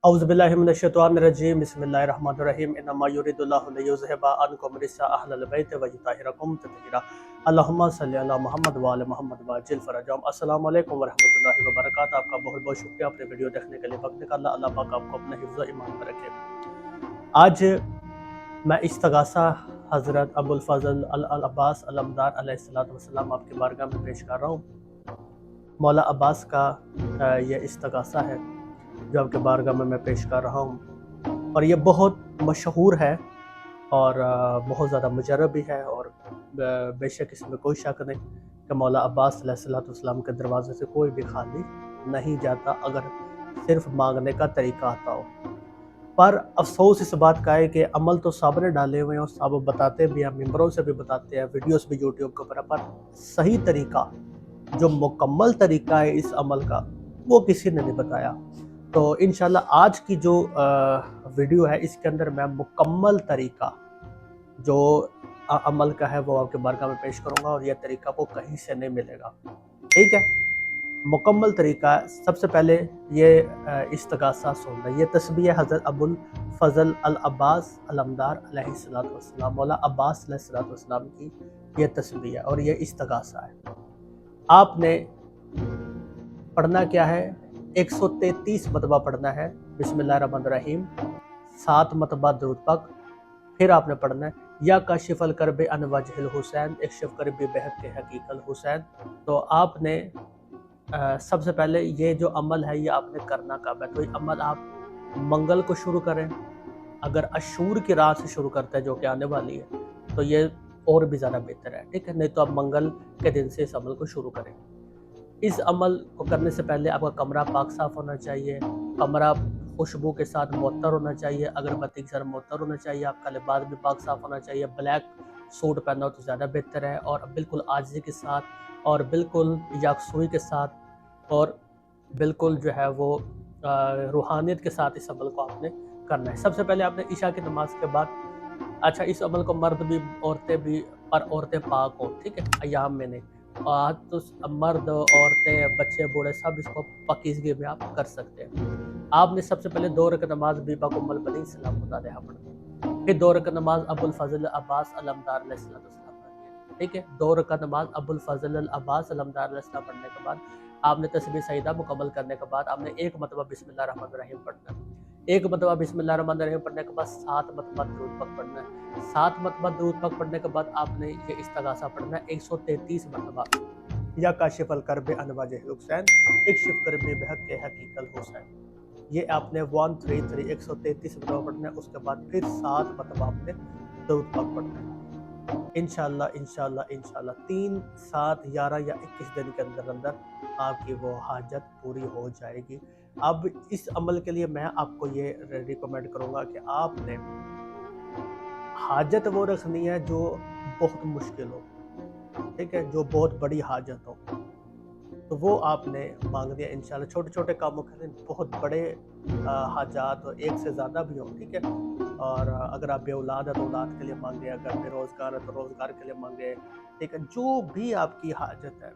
औज़ुबिल्लाहि मिनश्शैतानिर्रजीम बिस्मिल्लाहिर्रहमानिर्रहीम इन्नमा युरिदुल्लाहु लियुज़हिबा अन्कुम रिज्सा अहलल बैत व युताहिरकुम तत्हीरा अल्लाहुम्मा सल्लि अला मुहम्मद व आले मुहम्मद व अज्जिल फरजहुम। अस्सलामु अलैकुम व रहमतुल्लाहि व बरकातहू। आपका बहुत बहुत शुक्रिया अपने वीडियो देखने के लिए वक्त निकाला। अल्लाह पाक आपको अपने हिफ्ज़ व ईमान में रखे। आज मैं इस्तगासा हज़रत अबुल फ़ज़ल अल अब्बास अलमदार अलैहिस्सलातु वस्सलाम आपकी बारगाह में पेश कर रहा हूँ। मौला अब्बास का ये इस्तगासा है जो आपके बारगाह में मैं पेश कर रहा हूँ, और ये बहुत मशहूर है और बहुत ज़्यादा मुजरब भी है, और बेशक इसमें कोई शक नहीं कि मौला अब्बास अलैहिस्सलाम के दरवाजे से कोई भी खाली नहीं जाता अगर सिर्फ मांगने का तरीका आता हो। पर अफसोस इस बात का है कि अमल तो सब ने डाले हुए हैं और सब बताते भी हैं, मिंबरों से भी बताते हैं, वीडियोस भी यूट्यूब के ऊपर, पर सही तरीका जो मुकम्मल तरीका है इस अमल का वो किसी ने नहीं बताया। तो इंशाल्लाह आज की जो वीडियो है इसके अंदर मैं मुकम्मल तरीका जो अमल का है वो आपके बारगाह में पेश करूंगा, और यह तरीका को कहीं से नहीं मिलेगा। ठीक है, मुकम्मल तरीका। सबसे पहले ये इस्तगासा सुनना। ये तस्बीह हज़रत अबुल फ़ज़ल अल अब्बास अलमदार अलैहिस्सलातु वस्सलाम, मौला अब्बास अलैहिस्सलातु वस्सलाम की ये तस्बीह है और ये इस्तगासा है। आपने पढ़ना क्या है? 133 मरतबा पढ़ना है बिस्मिल्लाहिर्रहमानिर्रहीम, 7 मरतबा दुरूद पाक। फिर आपने पढ़ना है या काशिफल करबे अन वजहिल हुसैन इक्शिफ करबे बहक के हकीकल हुसैन। तो आपने सबसे पहले ये जो अमल है ये आपने करना कब है? तो ये अमल आप मंगल को शुरू करें। अगर अशूर की रात से शुरू करते हैं जो कि आने वाली है तो ये और भी ज़्यादा बेहतर है। ठीक है, नहीं तो आप मंगल के दिन से इस अमल को शुरू करें। इस अमल को करने से पहले आपका कमरा पाक साफ होना चाहिए, कमरा खुशबू के साथ मुअत्तर होना चाहिए, अगरबत्ती के साथ मुअत्तर होना चाहिए, आपका लिबास भी पाक साफ होना चाहिए। ब्लैक सूट पहना हो तो ज़्यादा बेहतर है, और बिल्कुल आजिज़ी के साथ और बिल्कुल यकसुई के साथ और बिल्कुल जो है वो रूहानियत के साथ इस अमल को आपने करना है। सबसे पहले आपने इशा की नमाज के बाद, अच्छा इस अमल को मर्द भी औरतें भी, पर औरतें पाक हो, ठीक है, अयाम में नहीं। आज तो मर्द औरतें बच्चे बूढ़े सब इसको पाकीज़गी में आप कर सकते हैं। आपने सबसे पहले 2 रकात नमाज बीबा कुम्मल बनी सलाम खुदा अलैहा पढ़नी, फिर 2 रकात नमाज अबुल फ़ज़ल अब्बास अलमदार अलैहिस्सलाम पढ़नी है। ठीक है, 2 रकात नमाज अबुल फ़ज़ल अब्बास अलमदार अलैहिस्सलाम पढ़ने के बाद आपने तस्बीह सईदा मुकम्मल करने के बाद आपने 1 मरतबा बिस्मिल्लाहिर्रहमानिर्रहीम पढ़ना है। 1 मरतबा बिस्मिल्लाहिर्रहमानिर्रहीम पढ़ने के बाद 7 मरतबा दुरूद पाक पढ़ना है। 7 मरतबा दुरूद पाक पढ़ने के बाद आपने ये इस्तगासा पढ़ना है 133 मरतबा, या काशिफल करबे अन वजहिल हुसैन इक्शिफ करबे बहक के हकीकल हुसैन। ये आपने 133 133 मरतबा पढ़ना है। उसके बाद फिर 7 मरतबा आपने दुरूद पाक पढ़ना है। इंशाल्लाह इंशाल्लाह इंशाल्लाह 3, 7, 11 या 21 दिन के अंदर अंदर आपकी वो हाजत पूरी हो जाएगी। अब इस अमल के लिए मैं आपको ये रिकमेंड करूँगा कि आपने हाजत वो रखनी है जो बहुत मुश्किल हो, ठीक है, जो बहुत बड़ी हाजत हो, तो वो आपने मांगनी है इंशाल्लाह। छोटे छोटे कामों के लिए बहुत बड़े हाजात हो, एक से ज़्यादा भी हो, ठीक है। और अगर आप बेऔलाद है तो औलाद के लिए मांगे, अगर बेरोज़गार है तो रोज़गार के लिए मांगे, ठीक है। जो भी आपकी हाजत है,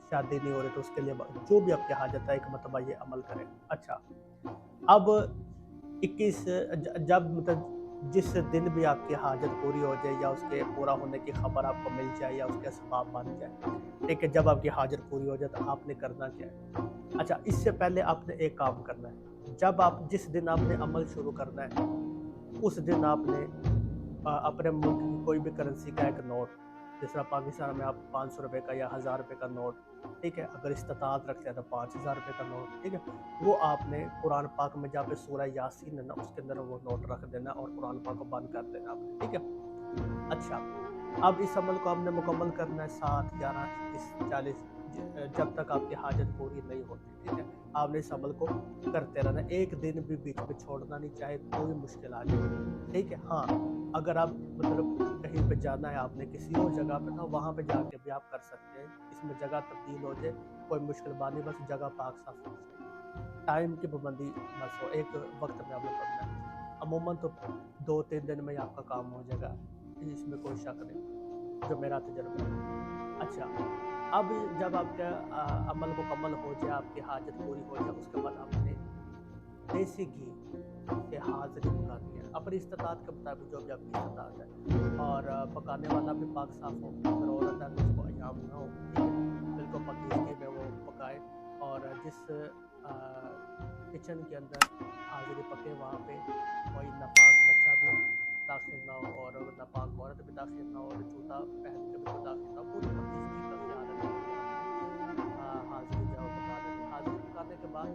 शादी नहीं हो रही तो उसके लिए जो भी आपकी हाजत है, एक मरतबा ये अमल करें। अच्छा, अब 21 जब मतलब जिस दिन भी आपकी हाजत पूरी हो जाए या उसके पूरा होने की खबर आपको मिल जाए या उसके असबाब बन जाए, ठीक है, जब आपकी हाजत पूरी हो जाए तो आपने करना क्या है? अच्छा, इससे पहले आपने एक काम करना है। जब आप जिस दिन आपने अमल शुरू करना है उस दिन आपने अपने मुल्क की कोई भी करेंसी का एक नोट, जिस तरह पाकिस्तान में आप 500 रुपये का या 1000 रुपये का नोट, ठीक है, अगर इस्तात रखते हैं तो 5000 रुपये का नोट, ठीक है, वो आपने कुरान पाक में जहाँ पे सूरह यासीन है ना उसके अंदर वो नोट रख देना और कुरान पाक को बंद कर देना आपने, ठीक है। अच्छा, अब इस अमल को आपने मुकम्मल करना है 7, 11, 21, 40 जब तक आपकी हाजत पूरी नहीं होती, ठीक है। आपने इस अमल को करते रहना, एक दिन भी बीच में छोड़ना नहीं, चाहे कोई मुश्किल आ जाए, ठीक है। हाँ, अगर आप मतलब कहीं पे जाना है आपने किसी और जगह पे, तो वहाँ पे जाके भी आप कर सकते हैं। इसमें जगह तब्दील हो जाए कोई मुश्किल बात नहीं, बस जगह पाक साफ होनी चाहिए, टाइम की पाबंदी बस हो, एक वक्त में आपने पढ़ना है। अमूमन तो 2-3 दिन में ही आपका काम हो जाएगा, इसमें कोई शक नहीं, जो मेरा तजुर्बा है। अच्छा, अब जब आपका अमल मुकम्मल हो जाए, आपकी हाजत पूरी हो जाए, उसके बाद आपने دیسی گھی سے حاضری پکانی ہے اپنی استطاعت کے مطابق، جو بھی آپ کی استطاعت ہے، اور پکانے والا بھی پاک صاف ہو، اگر عورت ہے تو اس کو ایام نہ ہو، ٹھیک ہے، بالکل پاکیزگی میں وہ پکائے، اور جس کچن کے اندر حاضری پکے وہاں پہ کوئی ناپاک بچہ بھی داخل نہ ہو، اور ناپاک عورت بھی داخل نہ ہو، اور جوتا پہن کے بھی کوئی داخل نہ ہو، پوری پاکیزگی کا خیال رکھتے ہوئے آپ نے حاضری جو ہے وہ پکا لینی ہے۔ حاضری پکانے کے بعد